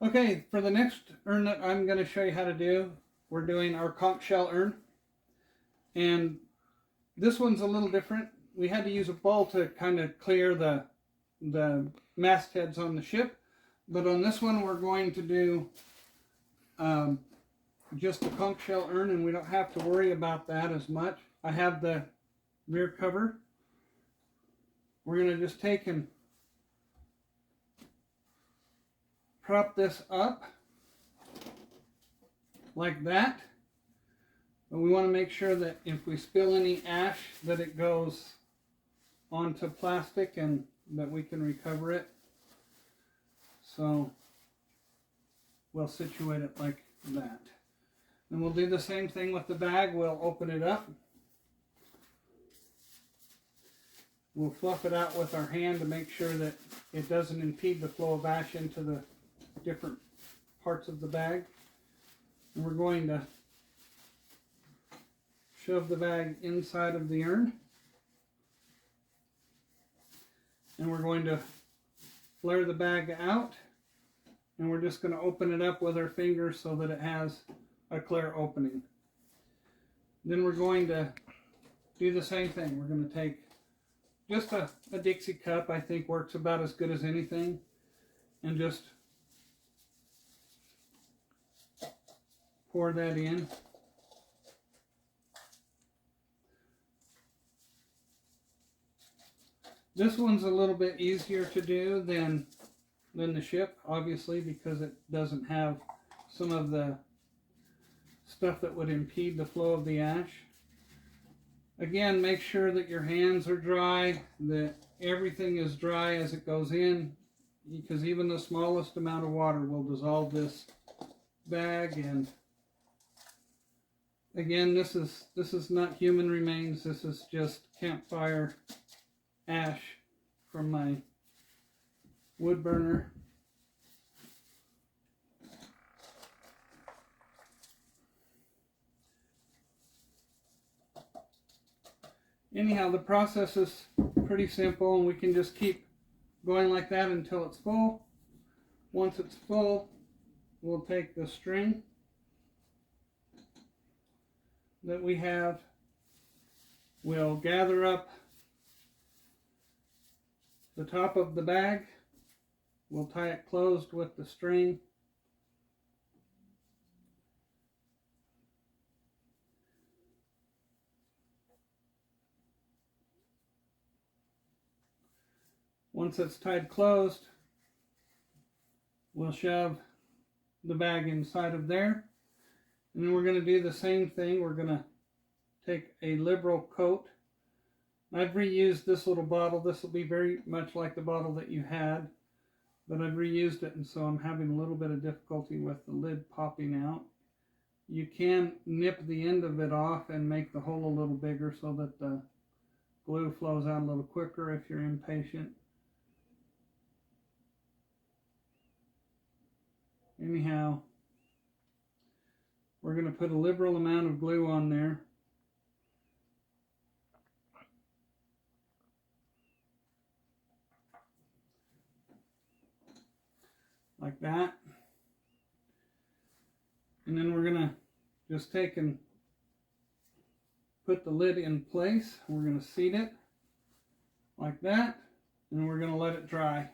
Okay, for the next urn that I'm going to show you how to do, we're doing our conch shell urn. And this one's a little different. We had to use a bowl to kind of clear the mastheads on the ship. But on this one, we're going to do just the conch shell urn, and we don't have to worry about that as much. I have the rear cover. We're going to just take and prop this up like that. But we want to make sure that if we spill any ash, that it goes onto plastic and that we can recover it. So we'll situate it like that. And we'll do the same thing with the bag. We'll open it up. We'll fluff it out with our hand to make sure that it doesn't impede the flow of ash into the different parts of the bag. And we're going to shove the bag inside of the urn. And we're going to flare the bag out. And we're just going to open it up with our fingers so that it has a clear opening. Then we're going to do the same thing. We're going to take just a Dixie cup, I think works about as good as anything, and just pour that in. This one's a little bit easier to do than the ship, obviously, because it doesn't have some of the stuff that would impede the flow of the ash. Again, make sure that your hands are dry, that everything is dry as it goes in, because even the smallest amount of water will dissolve this bag. And again, this is not human remains. This is just campfire ash from my wood burner. Anyhow, the process is pretty simple, and we can just keep going like that until it's full. Once it's full, we'll take the string that we have, we'll gather up the top of the bag, we'll tie it closed with the string. Once it's tied closed, we'll shove the bag inside of there. And then we're going to do the same thing. We're going to take a liberal coat. I've reused this little bottle. This will be very much like the bottle that you had, but I've reused it, and so I'm having a little bit of difficulty with the lid popping out. You can nip the end of it off and make the hole a little bigger so that the glue flows out a little quicker if you're impatient. Anyhow, we're going to put a liberal amount of glue on there. Like that. And then we're going to just take and put the lid in place. We're going to seat it like that, and we're going to let it dry.